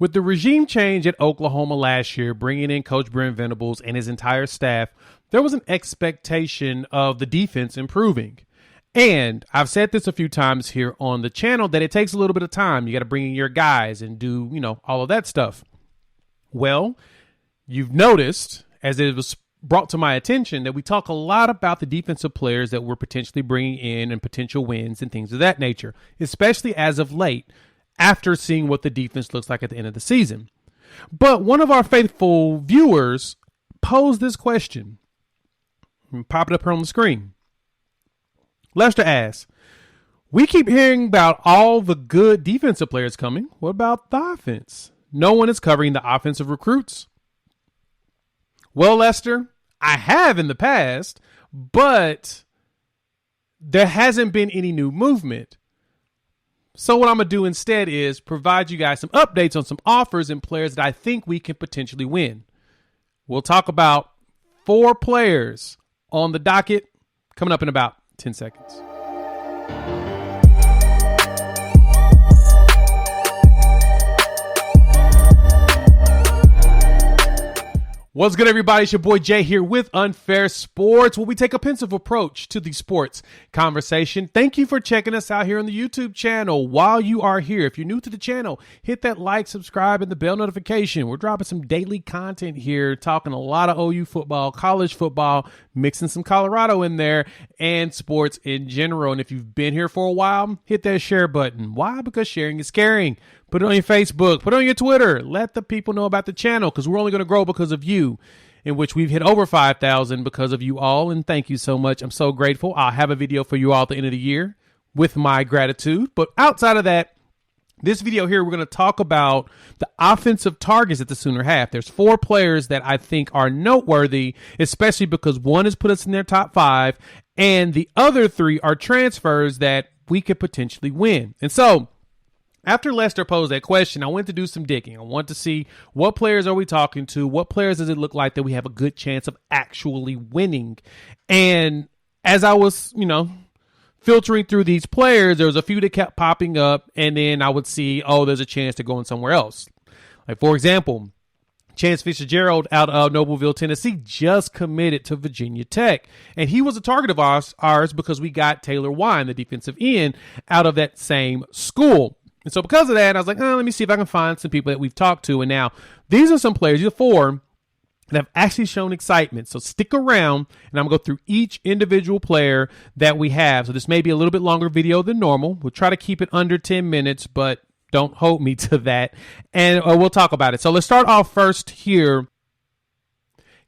With the regime change at Oklahoma last year, bringing in Coach Brent Venables and his entire staff, there was an expectation of the defense improving. And I've said this a few times here on the channel that it takes a little bit of time. You got to bring in your guys and do, all of that stuff. Well, you've noticed, as it was brought to my attention, that we talk a lot about the defensive players that we're potentially bringing in and potential wins and things of that nature, especially as of late, after seeing what the defense looks like at the end of the season. But one of our faithful viewers posed this question. Pop it up here on the screen. Lester asks, we keep hearing about all the good defensive players coming. What about the offense? No one is covering the offensive recruits. Well, Lester, I have in the past, but there hasn't been any new movement. So what I'm going to do instead is provide you guys some updates on some offers and players that I think we can potentially win. We'll talk about 4 players on the docket coming up in about 10 seconds. What's good, everybody? It's your boy Jay here with Unfair Sports, where we take a pensive approach to the sports conversation. Thank you for checking us out here on the YouTube channel. While you are here, if you're new to the channel, hit that like, subscribe, and the bell notification. We're dropping some daily content here, talking a lot of OU football, college football, mixing some Colorado in there, and sports in general. And if you've been here for a while, hit that share button. Why? Because sharing is caring. Put it on your Facebook, put it on your Twitter. Let the people know about the channel, because we're only going to grow because of you, in which we've hit over 5,000 because of you all. And thank you so much. I'm so grateful. I'll have a video for you all at the end of the year with my gratitude. But outside of that, this video here, we're going to talk about the offensive targets that the Sooner have. There's 4 players that I think are noteworthy, especially because one has put us in their top 5, and the other 3 are transfers that we could potentially win. And so, after Lester posed that question, I went to do some digging. I want to see what players are we talking to? What players does it look like that we have a good chance of actually winning? And as I was, filtering through these players, there was a few that kept popping up, and then I would see, there's a chance to go in somewhere else. Like, for example, Chance Fitzgerald out of Noblesville, Tennessee, just committed to Virginia Tech. And he was a target of ours because we got Taylor Wine, the defensive end, out of that same school. And so because of that, I was like, let me see if I can find some people that we've talked to. And now these are some players, these are 4 that have actually shown excitement. So stick around, and I'm going to go through each individual player that we have. So this may be a little bit longer video than normal. We'll try to keep it under 10 minutes, but don't hold me to that. And we'll talk about it. So let's start off first here.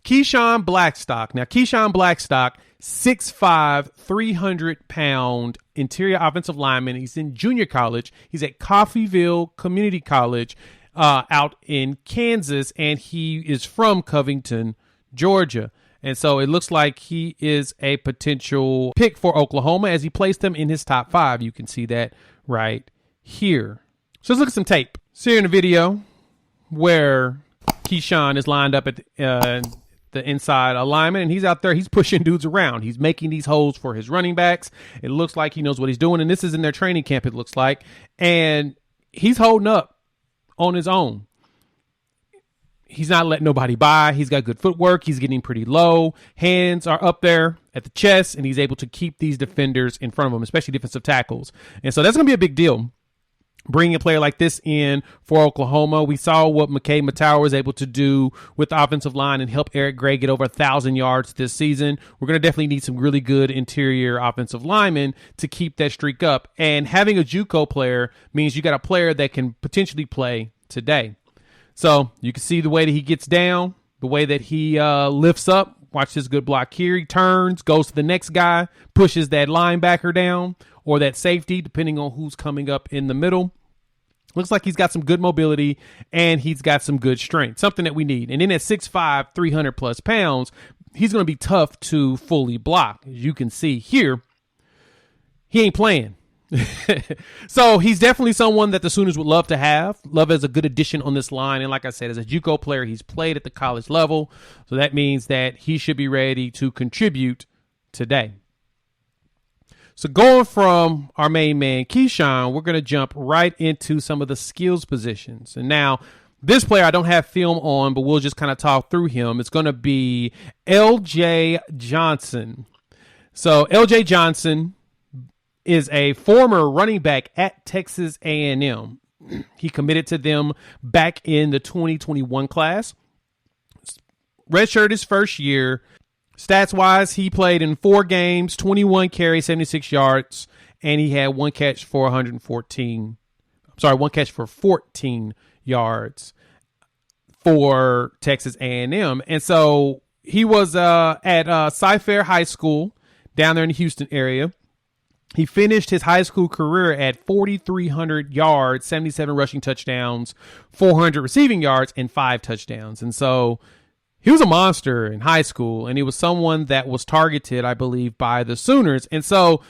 Keyshawn Blackstock. Now, Keyshawn Blackstock, 6'5", 300-pound interior offensive lineman. He's in junior college. He's at Coffeyville Community College out in Kansas, and he is from Covington, Georgia. And so it looks like he is a potential pick for Oklahoma as he placed them in his top 5. You can see that right here. So let's look at some tape. So here in the video where Keyshawn is lined up at the inside alignment, and he's out there, he's pushing dudes around. He's making these holes for his running backs. It looks like he knows what he's doing, and this is in their training camp, it looks like. And he's holding up on his own. He's not letting nobody by. He's got good footwork. He's getting pretty low. Hands are up there at the chest, and he's able to keep these defenders in front of him, especially defensive tackles. And so that's going to be a big deal. Bringing a player like this in for Oklahoma. We saw what McKay Matauer was able to do with the offensive line and help Eric Gray get over 1,000 yards this season. We're going to definitely need some really good interior offensive linemen to keep that streak up. And having a JUCO player means you got a player that can potentially play today. So you can see the way that he gets down, the way that he lifts up. Watch this good block here. He turns, goes to the next guy, pushes that linebacker down or that safety, depending on who's coming up in the middle. Looks like he's got some good mobility, and he's got some good strength, something that we need. And then at 6'5", 300-plus pounds, he's going to be tough to fully block. As you can see here, he ain't playing. So he's definitely someone that the Sooners would love to have. Love as a good addition on this line. And like I said, as a JUCO player, he's played at the college level. So that means that he should be ready to contribute today. So going from our main man, Keyshawn, we're going to jump right into some of the skills positions. And now This player I don't have film on, but we'll just kind of talk through him. It's going to be L.J. Johnson. So L.J. Johnson is a former running back at Texas A&M. He committed to them back in the 2021 class. Redshirt his first year. Stats-wise, he played in 4 games, 21 carries, 76 yards, and he had one catch for 14 yards for Texas A&M. And so he was at Cy-Fair High School down there in the Houston area. He finished his high school career at 4,300 yards, 77 rushing touchdowns, 400 receiving yards, and 5 touchdowns. And so he was a monster in high school, and he was someone that was targeted, I believe, by the Sooners. And so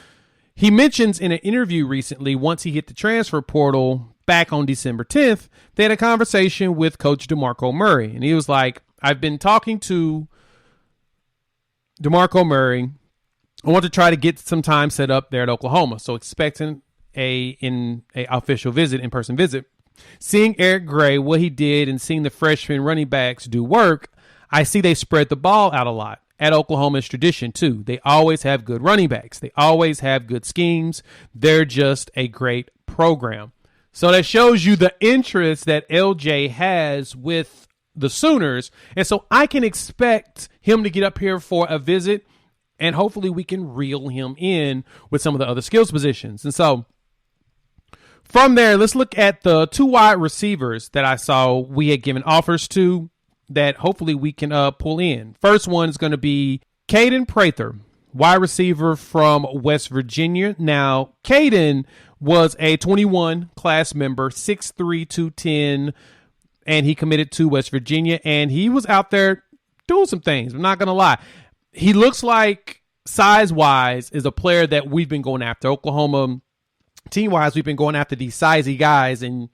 he mentions in an interview recently, once he hit the transfer portal back on December 10th, they had a conversation with Coach DeMarco Murray. And he was like, I've been talking to DeMarco Murray. I want to try to get some time set up there at Oklahoma. So expecting in official visit, in-person visit. Seeing Eric Gray, what he did, and seeing the freshman running backs do work, I see they spread the ball out a lot. At Oklahoma's tradition, too. They always have good running backs. They always have good schemes. They're just a great program. So that shows you the interest that LJ has with the Sooners. And so I can expect him to get up here for a visit, and hopefully we can reel him in with some of the other skills positions. And so from there, let's look at the 2 wide receivers that I saw we had given offers to that hopefully we can pull in. First one is going to be Kaden Proctor, wide receiver from West Virginia. Now, Kaden was a 21 class member, 6'3", 210, and he committed to West Virginia, and he was out there doing some things. I'm not going to lie. He looks like, size-wise, is a player that we've been going after. Oklahoma, team-wise, we've been going after these sizey guys, and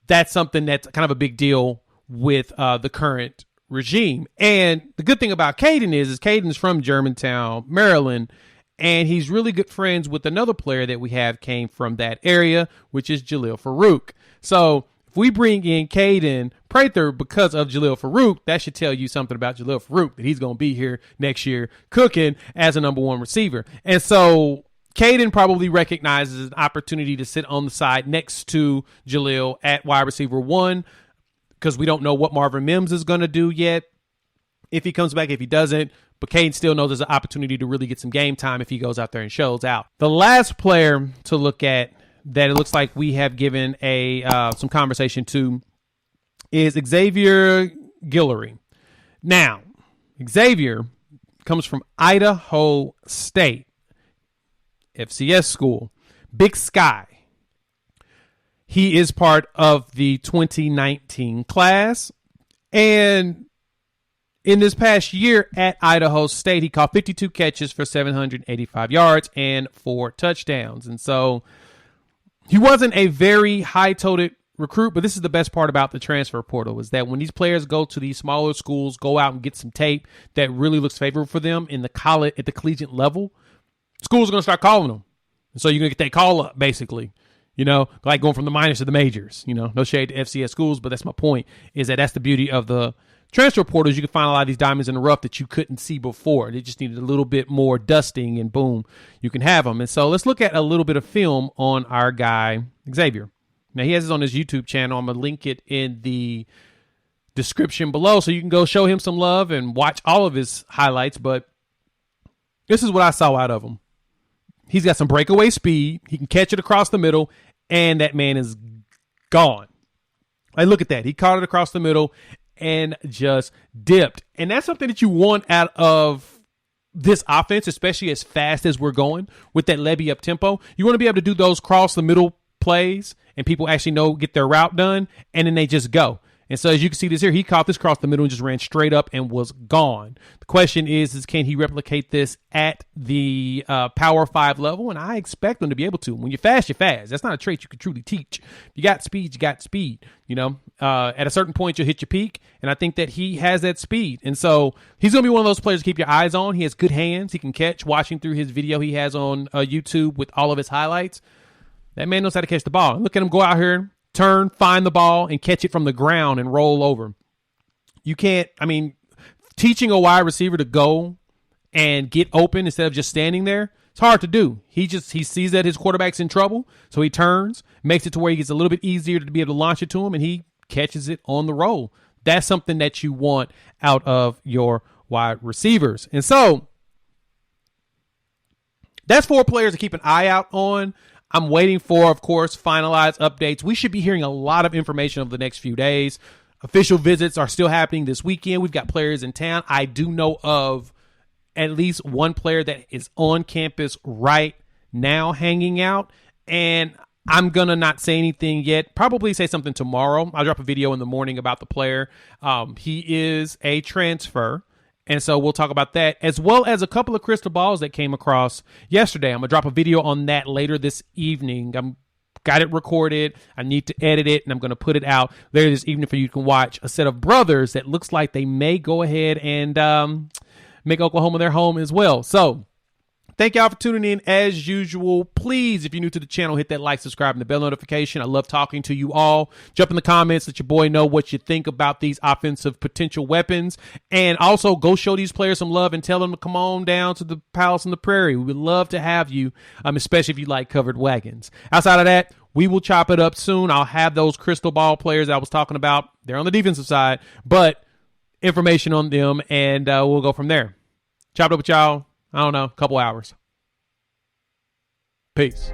that's something that's kind of a big deal with the current regime. And the good thing about Kaden is Kaden's from Germantown, Maryland, and he's really good friends with another player that we have came from that area, which is Jalil Farouk. So if we bring in Kaden Proctor because of Jalil Farouk, that should tell you something about Jalil Farouk, that he's going to be here next year cooking as a number 1 receiver. And so Kaden probably recognizes an opportunity to sit on the side next to Jalil at wide receiver 1, because we don't know what Marvin Mims is going to do yet, if he comes back, if he doesn't. But Caden still knows there's an opportunity to really get some game time if he goes out there and shows out. The last player to look at that it looks like we have given some conversation to is Xavier Guillory. Now, Xavier comes from Idaho State, FCS school, Big Sky. He is part of the 2019 class, and in this past year at Idaho State, he caught 52 catches for 785 yards and 4 touchdowns. And so he wasn't a very high-toted recruit, but this is the best part about the transfer portal, is that when these players go to these smaller schools, go out and get some tape that really looks favorable for them in the college, at the collegiate level, schools are going to start calling them. And so you're going to get that call up, basically. You know, like going from the minors to the majors. You know, no shade to FCS schools, but that's my point, is that that's the beauty of the transfer portals. You can find a lot of these diamonds in the rough that you couldn't see before. They just needed a little bit more dusting, and boom, you can have them. And so let's look at a little bit of film on our guy, Xavier. Now, he has this on his YouTube channel. I'm going to link it in the description below so you can go show him some love and watch all of his highlights. But this is what I saw out of him. He's got some breakaway speed. He can catch it across the middle, and that man is gone. Like, look at that. He caught it across the middle and just dipped. And that's something that you want out of this offense, especially as fast as we're going with that Levy up tempo. You want to be able to do those cross the middle plays and people actually get their route done, and then they just go. And so as you can see this here, he caught this across the middle and just ran straight up and was gone. The question is can he replicate this at the Power 5 level? And I expect him to be able to. When you're fast, you're fast. That's not a trait you can truly teach. If you got speed, you got speed. You know, at a certain point, you'll hit your peak. And I think that he has that speed. And so he's going to be one of those players to keep your eyes on. He has good hands. He can catch. Watching through his video he has on YouTube with all of his highlights, that man knows how to catch the ball. And look at him go out here, turn, find the ball, and catch it from the ground and roll over. You can't, teaching a wide receiver to go and get open instead of just standing there, it's hard to do. He sees that his quarterback's in trouble, so he turns, makes it to where he gets a little bit easier to be able to launch it to him, and he catches it on the roll. That's something that you want out of your wide receivers. And so that's 4 players to keep an eye out on. I'm waiting for, of course, finalized updates. We should be hearing a lot of information over the next few days. Official visits are still happening this weekend. We've got players in town. I do know of at least one player that is on campus right now hanging out. And I'm going to not say anything yet. Probably say something tomorrow. I'll drop a video in the morning about the player. He is a transfer. And so we'll talk about that, as well as a couple of crystal balls that came across yesterday. I'm going to drop a video on that later this evening. I'm got it recorded. I need to edit it, and I'm going to put it out later this evening for you to watch a set of brothers that looks like they may go ahead and make Oklahoma their home as well. So thank y'all for tuning in as usual. Please, if you're new to the channel, hit that like, subscribe, and the bell notification. I love talking to you all. Jump in the comments, let your boy know what you think about these offensive potential weapons. And also go show these players some love and tell them to come on down to the Palace on the Prairie. We would love to have you, especially if you like covered wagons. Outside of that, we will chop it up soon. I'll have those crystal ball players I was talking about. They're on the defensive side, but information on them, and we'll go from there. Chop it up with y'all. I don't know, a couple hours. Peace.